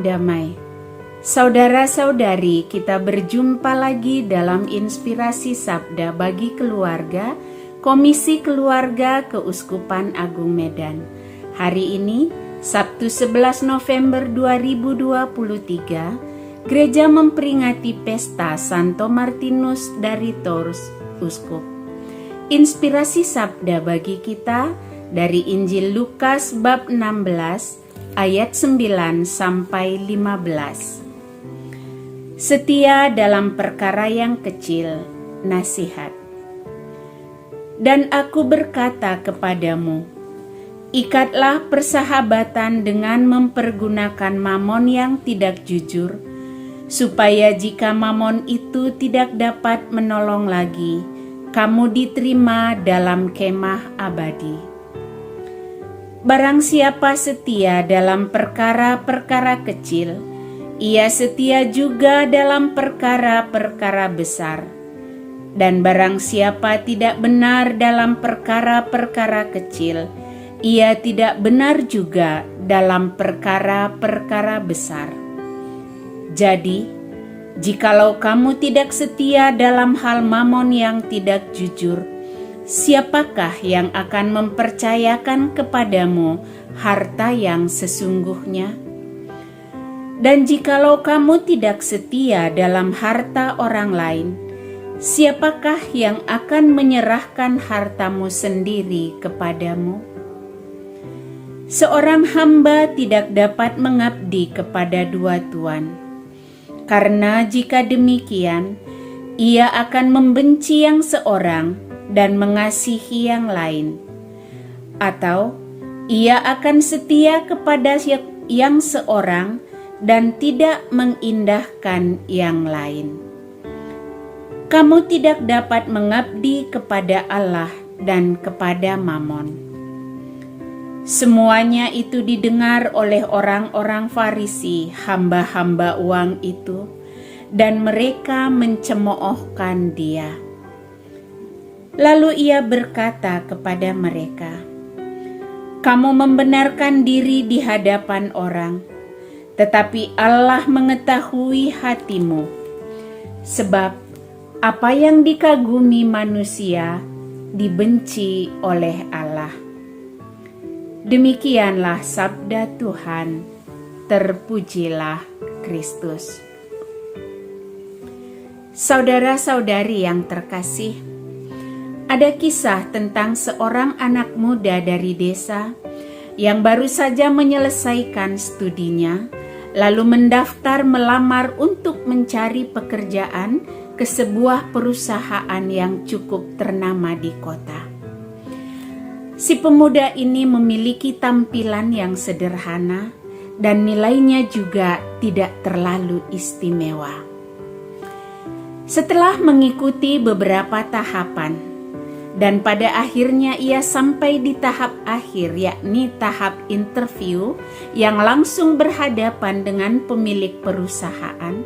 Salam damai. Saudara-saudari, kita berjumpa lagi dalam Inspirasi Sabda bagi Keluarga, Komisi Keluarga Keuskupan Agung Medan. Hari ini, Sabtu 11 November 2023, Gereja memperingati pesta Santo Martinus dari Tours, Uskup. Inspirasi Sabda bagi kita dari Injil Lukas bab 16 ayat 9 sampai 15. Setia dalam perkara yang kecil, nasihat. Dan aku berkata kepadamu, ikatlah persahabatan dengan mempergunakan mamon yang tidak jujur, supaya jika mamon itu tidak dapat menolong lagi, kamu diterima dalam kemah abadi. Barang siapa setia dalam perkara-perkara kecil, ia setia juga dalam perkara-perkara besar. Dan barang siapa tidak benar dalam perkara-perkara kecil, ia tidak benar juga dalam perkara-perkara besar. Jadi, jikalau kamu tidak setia dalam hal mamon yang tidak jujur, siapakah yang akan mempercayakan kepadamu harta yang sesungguhnya? Dan jikalau kamu tidak setia dalam harta orang lain, siapakah yang akan menyerahkan hartamu sendiri kepadamu? Seorang hamba tidak dapat mengabdi kepada dua tuan, karena jika demikian, ia akan membenci yang seorang dan mengasihi yang lain, atau ia akan setia kepada yang seorang dan tidak mengindahkan yang lain. Kamu tidak dapat mengabdi kepada Allah dan kepada Mamon. Semuanya itu didengar oleh orang-orang Farisi, hamba-hamba uang itu, dan mereka mencemoohkan dia. Lalu ia berkata kepada mereka, kamu membenarkan diri di hadapan orang, tetapi Allah mengetahui hatimu, sebab apa yang dikagumi manusia dibenci oleh Allah. Demikianlah sabda Tuhan, terpujilah Kristus. Saudara-saudari yang terkasih, ada kisah tentang seorang anak muda dari desa yang baru saja menyelesaikan studinya, lalu mendaftar melamar untuk mencari pekerjaan ke sebuah perusahaan yang cukup ternama di kota. Si pemuda ini memiliki tampilan yang sederhana dan nilainya juga tidak terlalu istimewa. Setelah mengikuti beberapa tahapan, dan pada akhirnya ia sampai di tahap akhir, yakni tahap interview yang langsung berhadapan dengan pemilik perusahaan.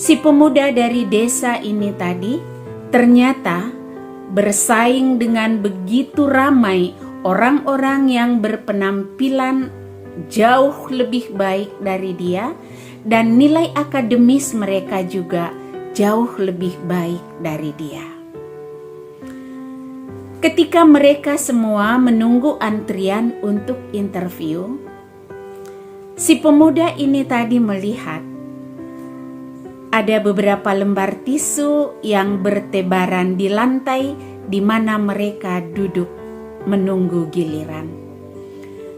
Si pemuda dari desa ini tadi ternyata bersaing dengan begitu ramai orang-orang yang berpenampilan jauh lebih baik dari dia, dan nilai akademis mereka juga jauh lebih baik dari dia. Ketika mereka semua menunggu antrian untuk interview, si pemuda ini tadi melihat ada beberapa lembar tisu yang bertebaran di lantai di mana mereka duduk menunggu giliran.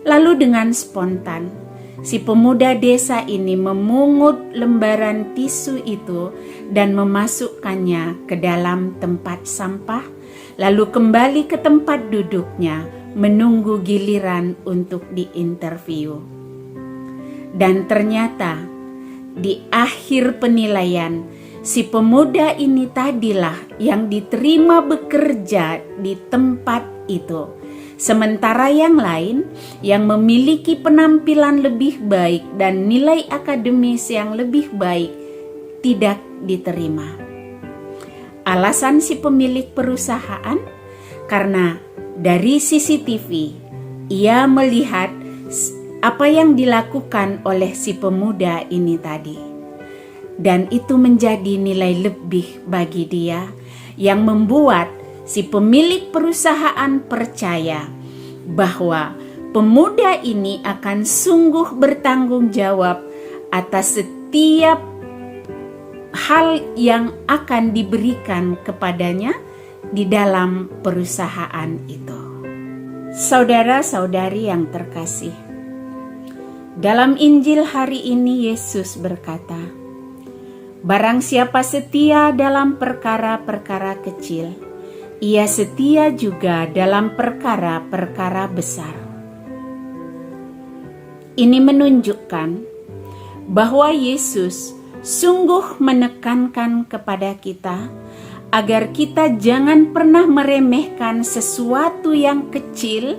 Lalu dengan spontan, si pemuda desa ini memungut lembaran tisu itu dan memasukkannya ke dalam tempat sampah, lalu kembali ke tempat duduknya menunggu giliran untuk diinterview. Dan ternyata di akhir penilaian, si pemuda ini tadilah yang diterima bekerja di tempat itu, sementara yang lain yang memiliki penampilan lebih baik dan nilai akademis yang lebih baik tidak diterima. Alasan si pemilik perusahaan, karena dari CCTV ia melihat apa yang dilakukan oleh si pemuda ini tadi. Dan itu menjadi nilai lebih bagi dia yang membuat si pemilik perusahaan percaya bahwa pemuda ini akan sungguh bertanggung jawab atas setiap hal yang akan diberikan kepadanya di dalam perusahaan itu. Saudara-saudari yang terkasih, dalam Injil hari ini Yesus berkata, "Barang siapa setia dalam perkara-perkara kecil, ia setia juga dalam perkara-perkara besar." Ini menunjukkan bahwa Yesus sungguh menekankan kepada kita agar kita jangan pernah meremehkan sesuatu yang kecil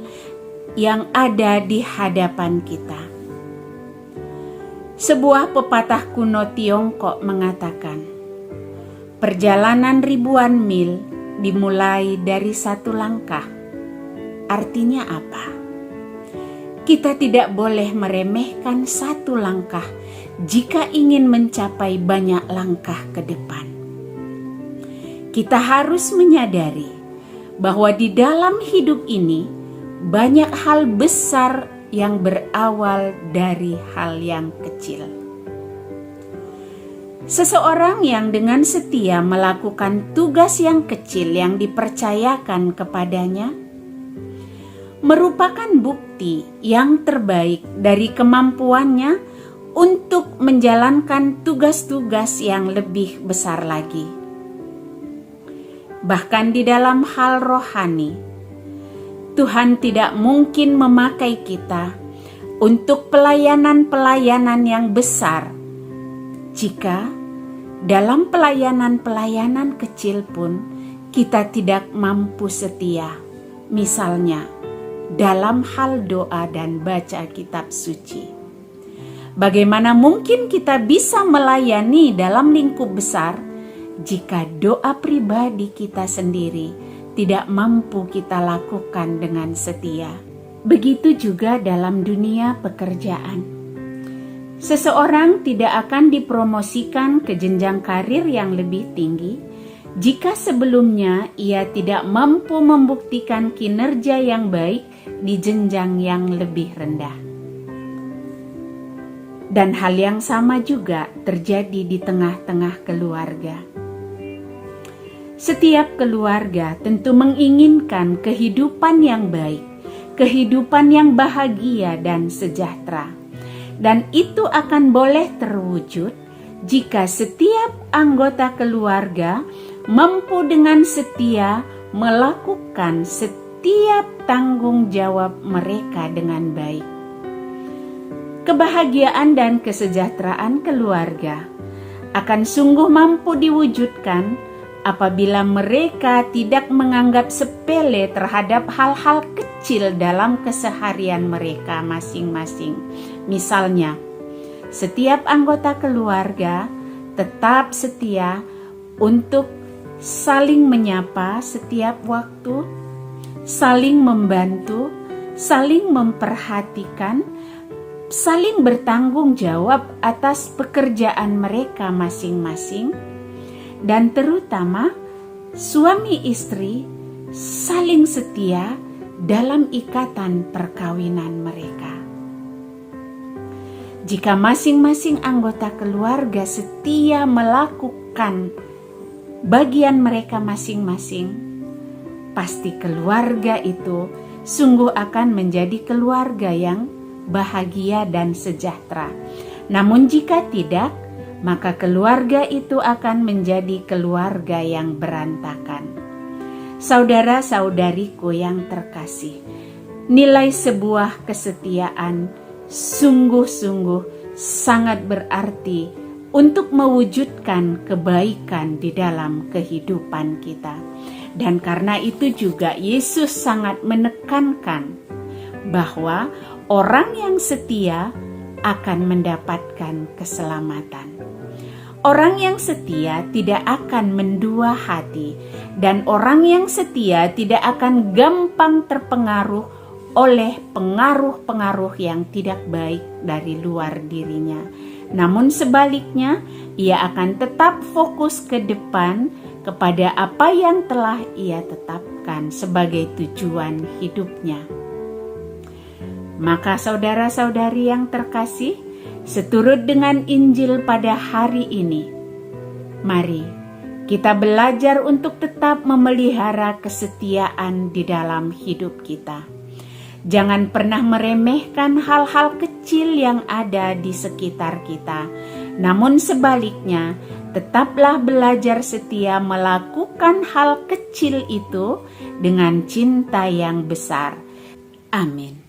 yang ada di hadapan kita. Sebuah pepatah kuno Tiongkok mengatakan, perjalanan ribuan mil dimulai dari satu langkah. Artinya apa? Kita tidak boleh meremehkan satu langkah jika ingin mencapai banyak langkah ke depan. Kita harus menyadari bahwa di dalam hidup ini banyak hal besar yang berawal dari hal yang kecil. Seseorang yang dengan setia melakukan tugas yang kecil yang dipercayakan kepadanya merupakan bukti yang terbaik dari kemampuannya untuk menjalankan tugas-tugas yang lebih besar lagi. Bahkan di dalam hal rohani, Tuhan tidak mungkin memakai kita untuk pelayanan-pelayanan yang besar jika dalam pelayanan-pelayanan kecil pun kita tidak mampu setia. Misalnya, dalam hal doa dan baca kitab suci. Bagaimana mungkin kita bisa melayani dalam lingkup besar jika doa pribadi kita sendiri tidak mampu kita lakukan dengan setia? Begitu juga dalam dunia pekerjaan. Seseorang tidak akan dipromosikan ke jenjang karir yang lebih tinggi jika sebelumnya ia tidak mampu membuktikan kinerja yang baik di jenjang yang lebih rendah. Dan hal yang sama juga terjadi di tengah-tengah keluarga. Setiap keluarga tentu menginginkan kehidupan yang baik, kehidupan yang bahagia dan sejahtera. Dan itu akan boleh terwujud jika setiap anggota keluarga mampu dengan setia melakukan setiap tanggung jawab mereka dengan baik. Kebahagiaan dan kesejahteraan keluarga akan sungguh mampu diwujudkan apabila mereka tidak menganggap sepele terhadap hal-hal kecil dalam keseharian mereka masing-masing. Misalnya, setiap anggota keluarga tetap setia untuk saling menyapa setiap waktu, saling membantu, saling memperhatikan, saling bertanggung jawab atas pekerjaan mereka masing-masing, dan terutama suami istri saling setia dalam ikatan perkawinan mereka. Jika masing-masing anggota keluarga setia melakukan bagian mereka masing-masing, pasti keluarga itu sungguh akan menjadi keluarga yang bahagia dan sejahtera. Namun jika tidak, maka keluarga itu akan menjadi keluarga yang berantakan. Saudara-saudariku yang terkasih, nilai sebuah kesetiaan sungguh-sungguh sangat berarti untuk mewujudkan kebaikan di dalam kehidupan kita. Dan karena itu juga Yesus sangat menekankan bahwa orang yang setia akan mendapatkan keselamatan. Orang yang setia tidak akan mendua hati, dan orang yang setia tidak akan gampang terpengaruh oleh pengaruh-pengaruh yang tidak baik dari luar dirinya. Namun sebaliknya, ia akan tetap fokus ke depan kepada apa yang telah ia tetapkan sebagai tujuan hidupnya. Maka saudara-saudari yang terkasih, seturut dengan Injil pada hari ini, mari kita belajar untuk tetap memelihara kesetiaan di dalam hidup kita. Jangan pernah meremehkan hal-hal kecil yang ada di sekitar kita. Namun sebaliknya, tetaplah belajar setia melakukan hal kecil itu dengan cinta yang besar. Amin.